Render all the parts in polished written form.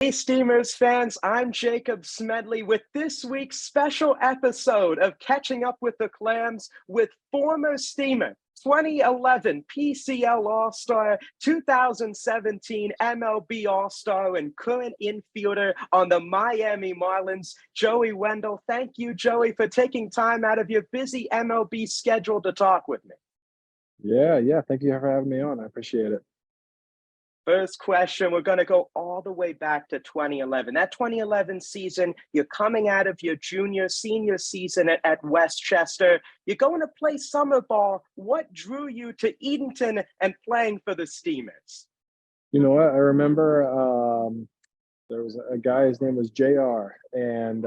Hey Steamers fans, I'm Jacob Smedley with this week's special episode of Catching Up with the Clams with former Steamer, 2011 PCL All Star, 2017 MLB All Star, and current infielder on the Miami Marlins, Joey Wendle. Thank you, Joey, for taking time out of your busy MLB schedule to talk with me. Yeah. Thank you for having me on. I appreciate it. First question, we're going to go all the way back to 2011. That 2011 season, you're coming out of your senior season at Westchester. You're going to play summer ball. What drew you to Edenton and playing for the Steamers? You know what? I remember there was a guy, his name was JR, and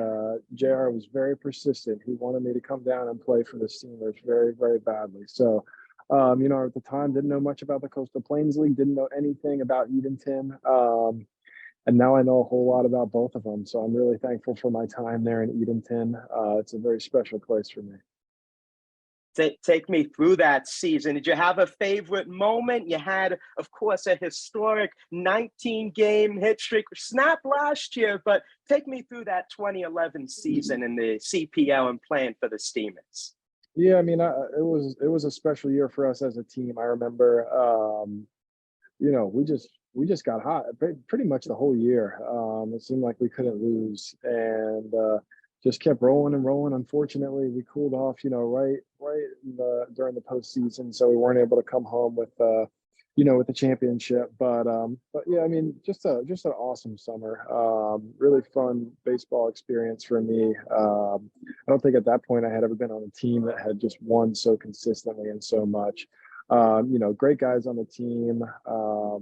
JR was very persistent. He wanted me to come down and play for the Steamers very, very badly. So, at the time, didn't know much about the Coastal Plains League, didn't know anything about Edenton. And now I know a whole lot about both of them. So I'm really thankful for my time there in Edenton. It's a very special place for me. Take me through that season. Did you have a favorite moment? You had, of course, a historic 19-game hit streak snap last year, but take me through that 2011 season in the CPL and playing for the Steamers. Yeah, I mean, it was a special year for us as a team. I remember, we just got hot pretty much the whole year. It seemed like we couldn't lose, and just kept rolling and rolling. Unfortunately, we cooled off, right during the postseason, so we weren't able to come home with with the championship. But yeah, I mean, just an awesome summer. Really fun baseball experience for me. I don't think at that point I had ever been on a team that had just won so consistently and so much. Great guys on the team. I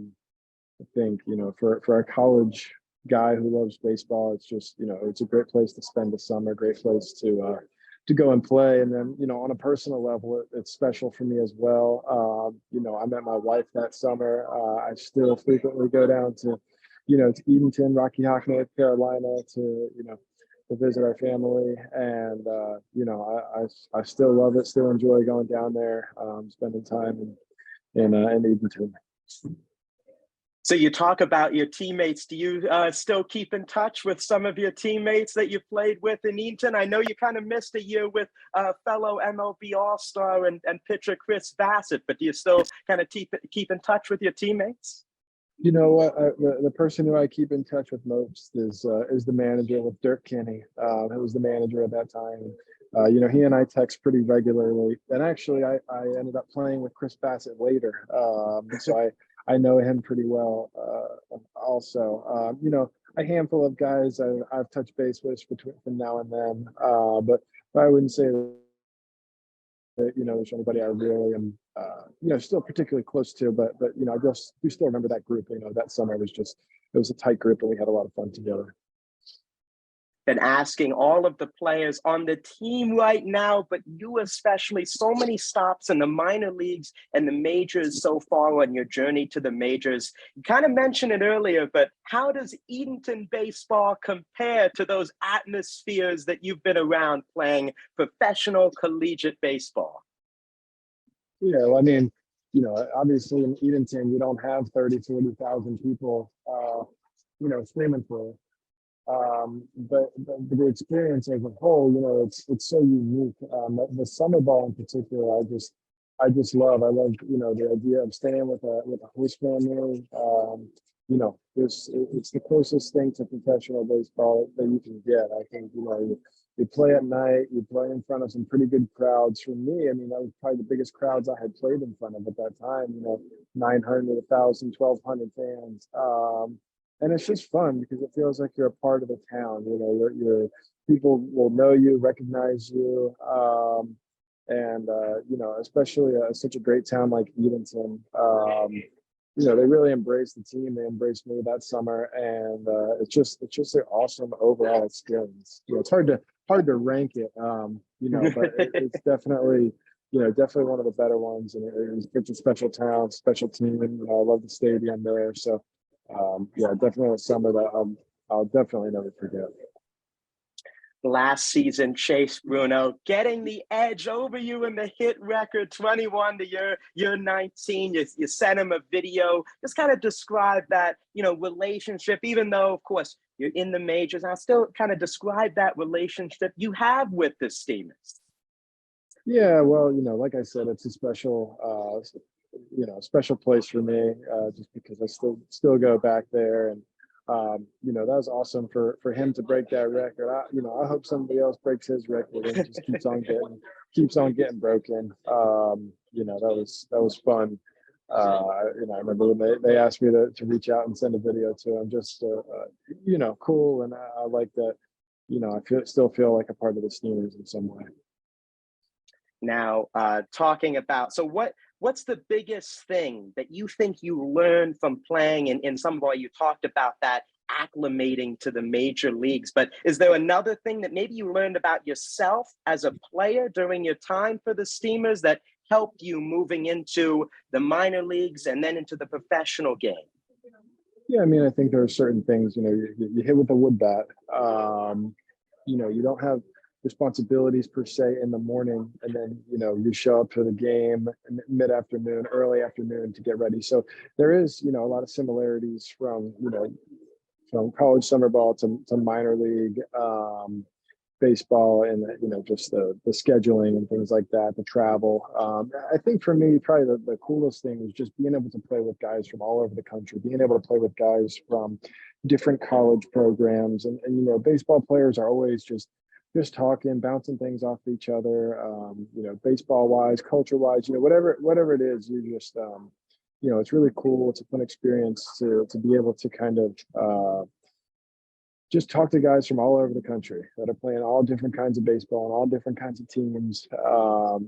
think, for a college guy who loves baseball, it's just, it's a great place to spend the summer, great place to go and play. And then, on a personal level, it's special for me as well. I met my wife that summer. I still frequently go down to Edenton, Rocky Hawk, North Carolina to visit our family. And, I still love it, still enjoy going down there, spending time in Edenton. So you talk about your teammates. Do you still keep in touch with some of your teammates that you played with in Edenton? I know you kind of missed a year with fellow MLB All Star and pitcher Chris Bassett, but do you still kind of keep in touch with your teammates? You know what? The person who I keep in touch with most is the manager, with Dirk Kinney, who was the manager at that time. He and I text pretty regularly. And actually, I ended up playing with Chris Bassett later. So I know him pretty well also. A handful of guys I've touched base with from now and then. But I wouldn't say that, there's anybody I really am, still particularly close to. But we still remember that group. That summer it was a tight group and we had a lot of fun together. Been asking all of the players on the team right now, but you especially, so many stops in the minor leagues and the majors so far on your journey to the majors. You kind of mentioned it earlier, but how does Edenton baseball compare to those atmospheres that you've been around playing professional collegiate baseball? Yeah, well, I mean, obviously in Edenton, you don't have 40,000 people, screaming for it. But the experience as a whole, it's so unique. The summer ball in particular, I just love. I love, the idea of staying with a host family. It's the closest thing to professional baseball that you can get. I think, you play at night, you play in front of some pretty good crowds. For me, I mean, that was probably the biggest crowds I had played in front of at that time. 900, 1,000, 1,200 fans. And it's just fun because it feels like you're a part of the town. Your people will know you, recognize you, and especially such a great town like Edenton. They really embraced the team. They embraced me that summer, and it's just an awesome overall experience. It's hard to rank it, but it's definitely. Definitely one of the better ones, and it's a special town, special team. I love the stadium there, so. Definitely a summer that I'll definitely never forget. last season, Chase Bruno getting the edge over you in the hit record, 21 to your 19. You sent him a video. Just kind of describe that, relationship, even though, of course, you're in the majors. I'll still kind of describe that relationship you have with the Steamers. Yeah, well, like I said, it's a special place for me, just because I still go back there. And that was awesome for him to break that record. I hope somebody else breaks his record and just keeps on getting broken. That was fun. I remember when they asked me to reach out and send a video to him. Just cool, and I like that. I still feel like a part of the Steelers in some way. Now, talking about, so what's the biggest thing that you think you learned from playing in some ball? You talked about that acclimating to the major leagues, but is there another thing that maybe you learned about yourself as a player during your time for the Steamers that helped you moving into the minor leagues and then into the professional game? Yeah, I think there are certain things, you hit with a wood bat. You don't have responsibilities per se in the morning, and then you show up for the game mid-afternoon, early afternoon to get ready. So there is a lot of similarities from college summer ball to minor league baseball, and just the scheduling and things like that, the travel. I think for me, probably the coolest thing is just being able to play with guys from all over the country, being able to play with guys from different college programs, and baseball players are always just talking, bouncing things off each other, baseball wise, culture wise, whatever it is, you just, it's really cool. It's a fun experience to be able to kind of just talk to guys from all over the country that are playing all different kinds of baseball and all different kinds of teams.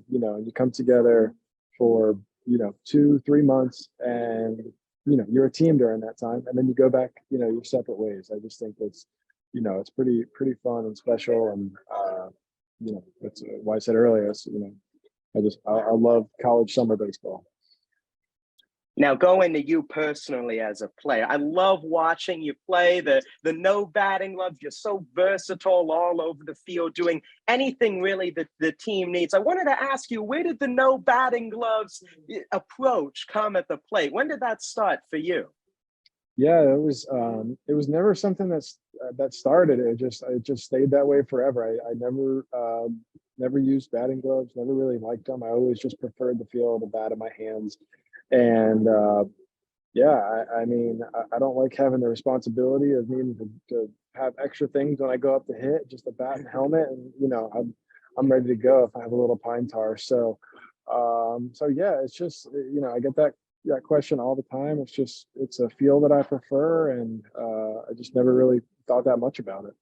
You come together for, 2-3 months, and, you're a team during that time, and then you go back, your separate ways. I just think that's, it's pretty fun and special. And, that's why I said earlier, I love college summer baseball. Now, going to you personally as a player, I love watching you play. The no batting gloves, you're so versatile all over the field, doing anything really that the team needs. I wanted to ask you, where did the no batting gloves approach come at the plate? When did that start for you? Yeah, it was never something that started. It just stayed that way forever. I never used batting gloves, never really liked them. I always just preferred the feel of the bat in my hands. And I don't like having the responsibility of needing to have extra things when I go up to hit, just a bat and helmet, and I'm ready to go if I have a little pine tar. So yeah, it's just I get that question all the time. It's a feel that I prefer, and I just never really thought that much about it.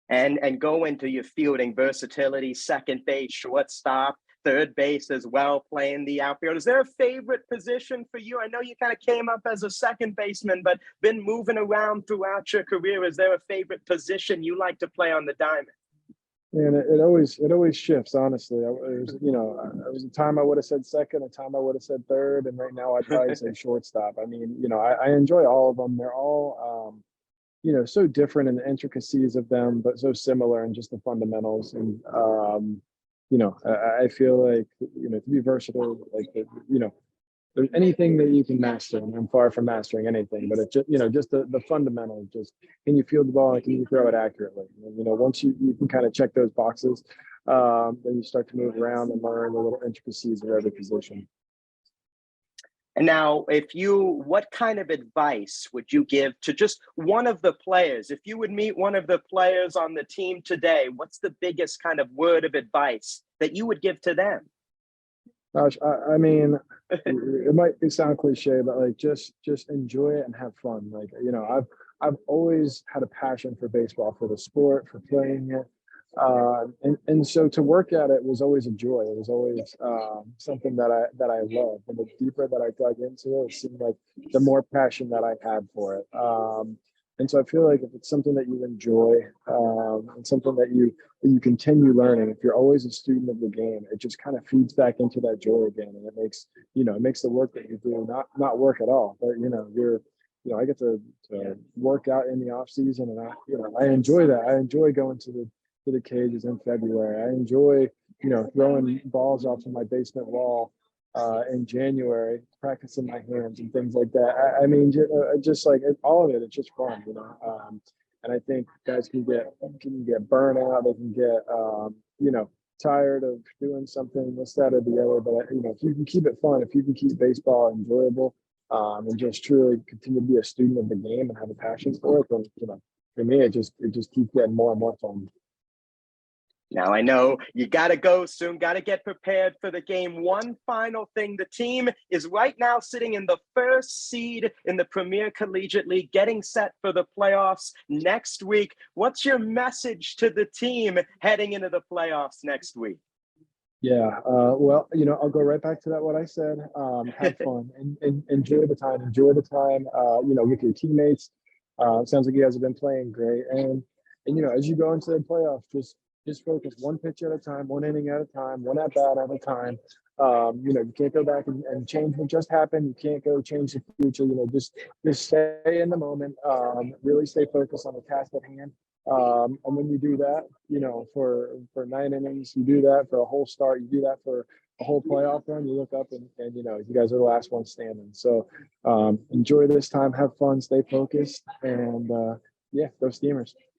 And go into your fielding versatility, second base, shortstop, third base as well, playing the outfield. Is there a favorite position for you? I know you kind of came up as a second baseman, but been moving around throughout your career. Is there a favorite position you like to play on the diamond? And it always shifts, honestly. It was a time I would have said second, a time I would have said third, and right now I'd probably say shortstop. I enjoy all of them. They're all so different in the intricacies of them, but so similar in just the fundamentals. And I feel like to be versatile, like there's anything that you can master, and I'm far from mastering anything, but it's just the fundamentals. Just, can you field the ball and can you throw it accurately? And, once you can kind of check those boxes, then you start to move around and learn the little intricacies of every position. And now, what kind of advice would you give to just one of the players? If you would meet one of the players on the team today, what's the biggest kind of word of advice that you would give to them? Gosh, it might sound cliche, but like just enjoy it and have fun. Like, I've always had a passion for baseball, for the sport, for playing it. And so to work at it was always a joy. It was always something that I loved. And the deeper that I dug into it, it seemed like the more passion that I had for it. And so I feel like if it's something that you enjoy, and something that you continue learning, if you're always a student of the game, it just kind of feeds back into that joy again, and it makes the work that you do not work at all. But I get to work out in the off season, and I enjoy that. I enjoy going to the cages in February. I enjoy, throwing balls off of my basement wall in January, practicing my hands and things like that. I mean, just like all of it, it's just fun, and I think guys can get burnt out. They can get, tired of doing something, this, that, or the other. But, if you can keep it fun, if you can keep baseball enjoyable, and just truly continue to be a student of the game and have a passion for it, then, for me, it just keeps getting more and more fun. Now, I know you got to go soon, got to get prepared for the game. One final thing, the team is right now sitting in the first seed in the Premier Collegiate League, getting set for the playoffs next week. What's your message to the team heading into the playoffs next week? Yeah, well, I'll go right back to what I said. Have fun and enjoy the time. With your teammates. It sounds like you guys have been playing great. And as you go into the playoffs, just focus one pitch at a time, one inning at a time, one at bat at a time. You can't go back and change what just happened. You can't go change the future. Just stay in the moment. Really stay focused on the task at hand. And when you do that, for 9 innings, you do that for a whole start, you do that for a whole playoff run, you look up and you guys are the last one standing. So enjoy this time, have fun, stay focused, and go Steamers.